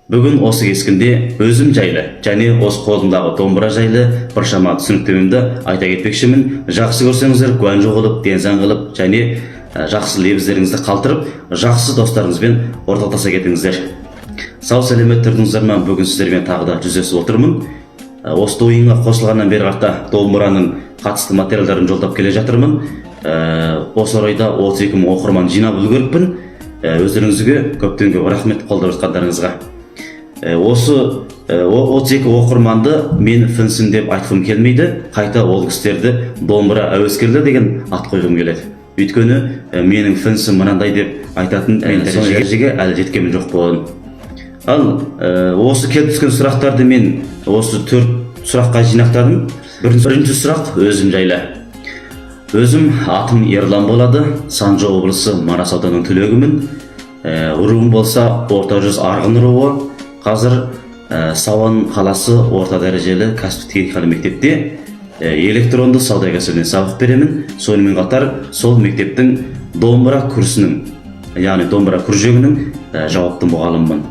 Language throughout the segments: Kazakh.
Бүгін осы кескінде өзім жайлы және осы қолымдағы домбыра жайлы біршама түсініктемемді айта кетпекшімін. Жақсы көрсеңіздер куән жоғалып, денсаң қылып және жақсы лебіздеріңізді қалтырып, жақсы достарыңызбен ортақтаса кетіңіздер. Сау сәлемет тұрдыңыздар ма? Бүгін сіздермен тағы да жүздесіп отырмын. Осы ойынға қосылғаннан бері қарата домбыраның қатысты материалдарын жолдап келе жатырмын. Осы орайда 32 мың оқырман жинап үлгеріппін. Өздеріңізге көптен көп рахмет қолдап жатқандарыңызға. Осы 32 оқырманды мен фінсін деп айтқым келмейді, қайта ол кісілерді домбыра әуескерлер деген ат қойғым келеді. Өйткені менің фінсім мынандай деп айтатын мен дәрежеге әлі жеткенім жоқ болған. Ал осы келіп түскен сұрақтарды мен осы 4 сұраққа жинақтадым. Бірінші сұрақ өзім жайлы. Өзім атым Ерлан болады, Санжы облысы Марас ауданының түлегімін. Руым болса орта жүз арғын руы. Қазір Сауан қаласы орта дәрежелі кәсіптік техникалық мектепте электронды сауда кәсібінен сабақ беремін. Сонымен қатар сол мектептің домбыра курсының, яғни домбыра күржегінің жауапты мұғалімімін.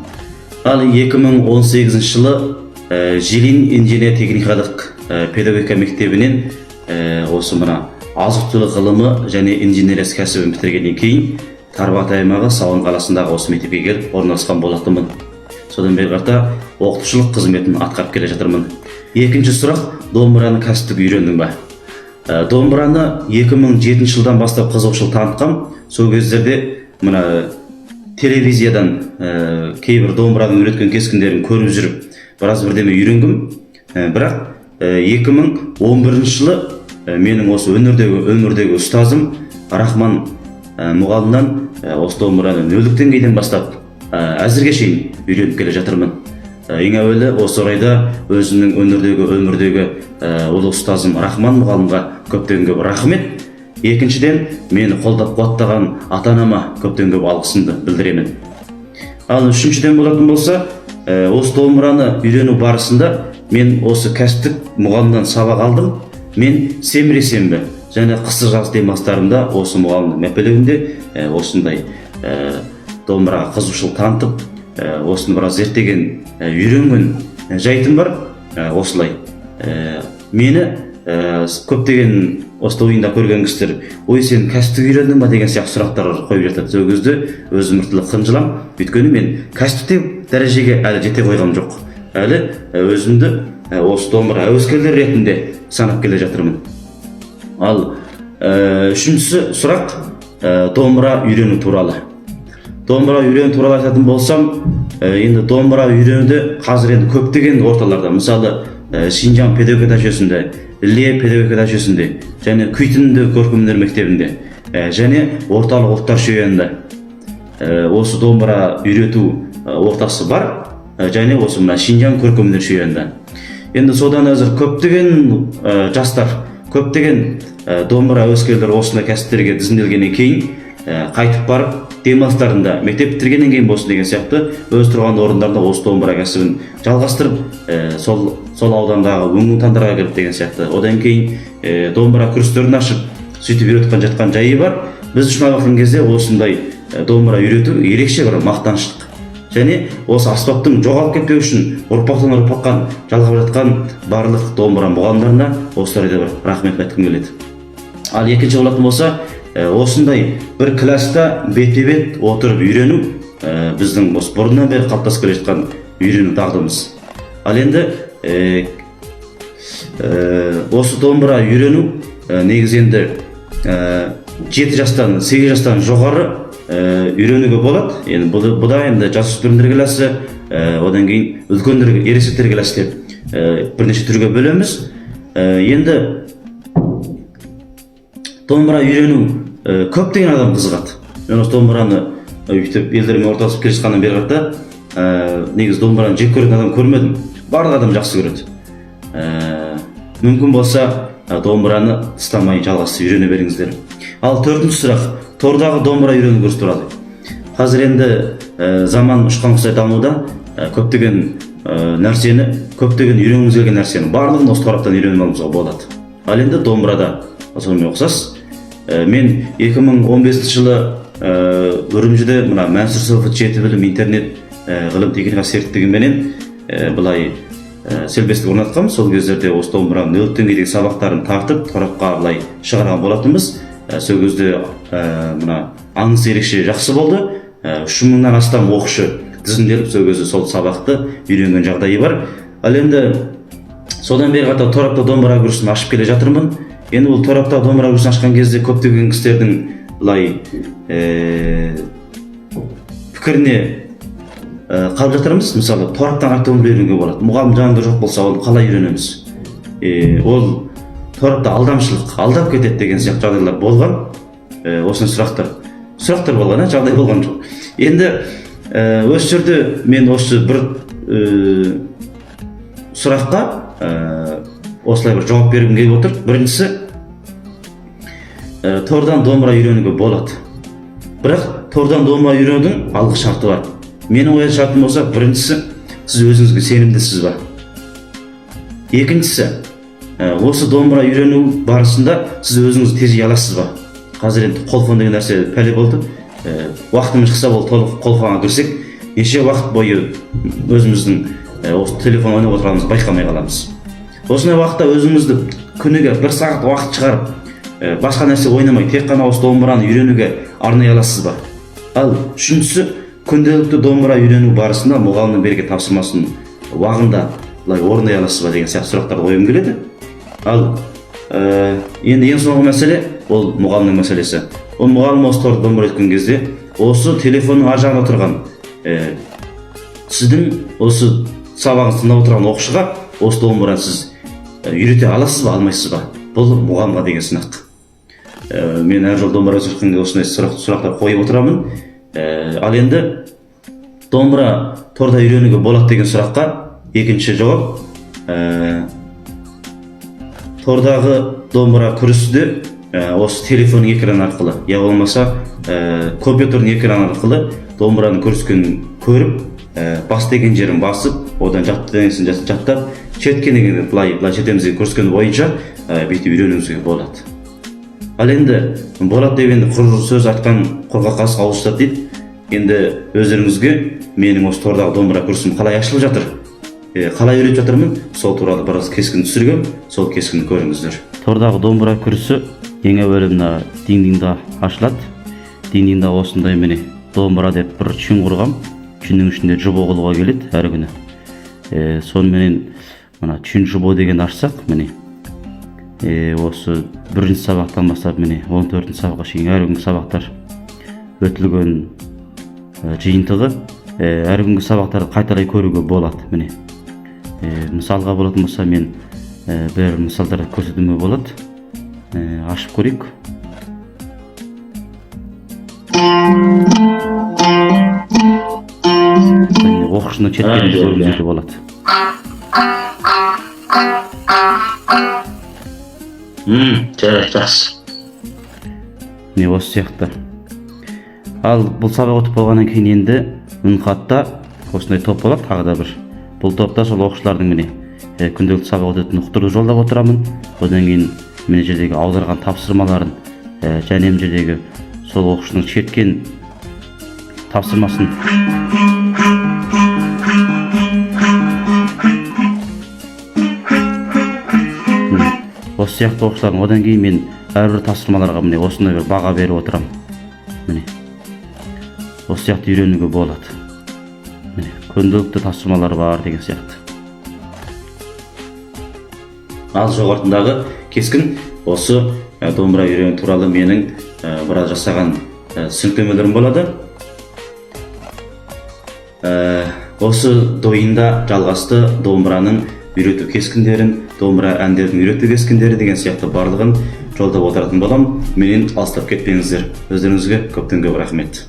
Ал 2018 жылы Жилин инженер техникалық педагогика мектебінен осы мына азық-түлік ғылымы және инженерия кәсібін бітіргеннен кейін Тарбағатай аймағы Сауан қаласындағы осы мектепке келіп орналасқан болатынмын. Содан бері қарата оқытушылық қызметін атқарып келе жатырмын. Екінші сұрақ, домбыраны кәсіптік үйрендің бе? Домбыраны 2007 жылдан бастап қызығушылық танытқам. Сол кездерде мына телевизиядан кейбір домбыраның үйреткен кескіндерін көріп жүріп, біраз бірдеме үйренгім. Бірақ 2011 жылы менің осы өмірдегі ұстазым Рахман мұғалімнан осы домбыраны нөлдік деңгейден бастап әзірге шейін үйреніп келе жатырмын. Ең әуелі осы орайда өзімнің өмірдегі ұлы ұстазым Рахман мұғалімға көптен көп рахмет. Екіншіден, мені қолдап қуаттаған ата-анама көптен көп алғысымды білдіремін. Ал үшіншіден болатын болса, осы домбыраны үйрену барысында мен осы кәсіптік мұғалімнен сабақ алдым. Мен сенбі және қысы-жаз демалыстарымда осы мұғалімнің мәпелеуінде осындай домбыраға қызығушылық танытып, осыны біраз зерттеген, үйренген жайтым бар. Осылай мені көптеген осы ойында көрген кісілер, ой, сен кәсіптік үйрендің ба деген сияқты сұрақтар қойып жатады. Сол кезде өзім біртүрлі қынжылам, өйткені мен кәсіптік дәрежеге әлі жете қойғам жоқ. Әлі өзімді осы домбыра әуескерлер ретінде санап келе жатырмын. Ал үшіншісі сұрақ, домбыра үйрену туралы. Домбыра үйрену туралы айтатын болсам, енді домбыра үйренуді қазір енді көптеген орталарда, мысалы Шинжаң педагогика жүйесінде, Іле педагогика жүйесінде және Күйтінді көркемөнер мектебінде және орталық ұлттар жүйесінде осы домбыра үйрету ортасы бар, және осы мына Шинжаң көркемөнер жүйесінде. Енді содан әзір көптеген жастар, көптеген домбыра әуескерлер осындай кәсіптерге тізімделгеннен кейін қайтып барып, демалыстарында мектеп бітіргеннен кейін болсын деген сияқты өз тұрған орындарында осы домбыра кәсібін жалғастырып, сол аудандағы өңін-тандарға келіп деген сияқты. Одан кейін домбыра курстерін ашып, сөйтіп үйреткен жатқан жайы бар. Біз үшін алған кезде осындай домбыра үйрету ерекше бір мақтаныштық. Және осы аспаптың жоғалып кетпеу үшін ұрпақтан ұрпаққа жалғап жатқан барлық домбыра мұғалімдеріне осы орайда бір рахмет айтқым келеді. Ал екінші болатын болса, осындай бір класста бетпе-бет отырып үйрену біздің осы бұрыннан бері қалыптасып келе жатқан үйрену дағдымыз. Ал енді осы домбыра үйрену негізі енді 7 жастан 8 жастан жоғары үйренуге болады. Енді бұда енді жасөспірімдер класы, одан кейін үлкендер, ересектер класы деп бірнеше түрге бөлеміз. Енді домбыра үйрену көптеген адам қызығады. Мен осы домбыраны өйтіп елдермен ортасып келе жатқаннан бері қарата негізі домбыраны жек көретін адам көрмедім. Барлық адам жақсы көреді. Мүмкін болса домбыраны тастамай жалғасып үйрене беріңіздер. Ал төртінші сұрақ, тордағы домбыра үйрену курсы туралы. Қазір енді заман ұшқан құсай дамуда көптеген нәрсені, көптеген үйренгіміз келген нәрсені барлығын осы тораптан үйреніп алуымызға болады. Ал енді домбырада сонымен ұқсас. Мен 2015 жылы Үрімжіде мына Мәнсүр Софы жеті білім интернет ғылым техника серіктігіменен былай селбестік орнатқанбыз. Сол кездерде осы домбыраның 0 деңгейдегі сабақтарын тартып торапқа былай шығарған болатынбыз. Сол кезде мына аңыз ерекше жақсы болды. 3000-нан астам оқушы тізімделіп сол кезде сол сабақты үйренген жағдайы бар. Ал енді содан бері қарата торапта домбыра курсын ашып келе жатырмын. Енді бұл торапта домбыра курсын ашқан кезде көптеген кісілердің былай пікіріне қалып жатырмыз. Мысалы, тораптан қайтып домбыра үйренуге болады. Мұғалім жанында жоқ болса, оны қалай үйренеміз? Ол торапта алдамшылық, алдап кетеді деген сияқты жағдайлар болған. Осыны сұрақтар болған, жағдай болған жоқ. Енді осы жерде мен осы бір сұраққа осылай бір жауап бергім келіп отыр. Біріншісі, тордан домбыра үйренуге болады. Бірақ тордан домбыра үйренудің алғы шарты бар. Менің ой шартым болса, біріншісі, сіз өзіңізге сенімдісіз ба? Екіншісі, осы домбыра үйрену барысында сіз өзіңізді тежей аласыз ба? Қазір енді қолфон деген нәрсе пәле болды. Уақытымыз қыса болды, толық қолфонға кірсек, неше уақыт бойы өзіміздің осы телефон ойнап отырғанымызды байқамай қаламыз. Осындай уақытта өзіңізді күніге 1 сағат уақыт шығарып, басқа нәрсе ойнамай, тек қана осы домбыраны үйренуге арнай аласыз ба? Ал үшіншісі, күнделікті домбыра үйрену барысында мұғалімнің берген тапсырмасын уақытында орындай аласыз ба деген сияқты сұрақтарды қойғым келеді. Ал енді ең соңғы мәселе ол мұғалімнің мәселесі. Ол мұғалім осы торда домбыра үйреткен кезде осы телефонның ар жағында отырған сіздің осы сабағын тыңдап отырған оқушыға осы домбыраны сіз үйрете аласыз ба, алмайсыз ба? Бұл мұғалімға деген сынақ. Мен әр жолы домбыра үйреткен кезде осындай сұрақтар қойып отырамын. Ал енді домбыра торда үйренуге болады деген сұраққа екінші жауап, тордағы домбыра күресуде осы телефонның экраны арқылы, я болмаса компьютердің экраны арқылы домбыраның күрескенін көріп, бас деген жерін басып, одан жаттығансын жаттап, шеткенігін былай шетемізге күрескені бойынша бүйтіп үйренуіңізге болады. Ал енді болады деп енді құр сөз айтқан құрғақ қасық ауыз ұстады дейді. Енді өздеріңізге менің осы тордағы домбыра курсым қалай ашылып жатыр, қалай үйретіп жатырмын, сол туралы біраз кескін түсіргем, сол кескінді көріңіздер. Тордағы домбыра күресі ең әуелі мына диңдиңда ашылады. Диңдиңда осындай міне домбыра деп бір чүн құрғам. Чүннің ішінде жұбо қылуға келеді әр күні. Сонымен мына чүн жұбо деген ашсақ, міне осы бірінші сабақтан бастап міне 14-ші сабаққа шейін әр күнгі сабақтар өтілген жиынтығы, әр күнгі сабақтарды қайталай көруге болады. Міне мысалға болатын болса, мен бір мысалдар көрсетуіме болады. Ашып көрейік. Оқушының четкенін көруіңізге болады. Жақсы. Міне осы сияқты. Ал бұл сабақ өтіп болғаннан кейін енді үнхатта осындай топ болады, тағы да бір. Бұл топта сол оқушылардың міне күнделікті сабақ өтетін ұқтыруды жолдап отырамын. Одан кейін міне жердегі аударған тапсырмаларын және мына жердегі сол оқушының шерткен тапсырмасын осы сияқты оқушылардың. Одан кейін мен әрбір тапсырмаларға міне осындай бір баға беріп отырамын. Міне осы сияқты үйренуге болады. Міне күнделікті тапсырмалар бар деген сияқты. Ал жоғарыдағы кескін осы домбыра үйрену туралы менің біраз жасаған түсініктемелерім болады. Осы дойында жалғасты домбыраның үйрету кескіндерін, домбыра әндердің үйрету кескіндері деген сияқты барлығын жолдап отыратын болам. Менен алыстап кетпеңіздер. Өздеріңізге көптен көп рахмет.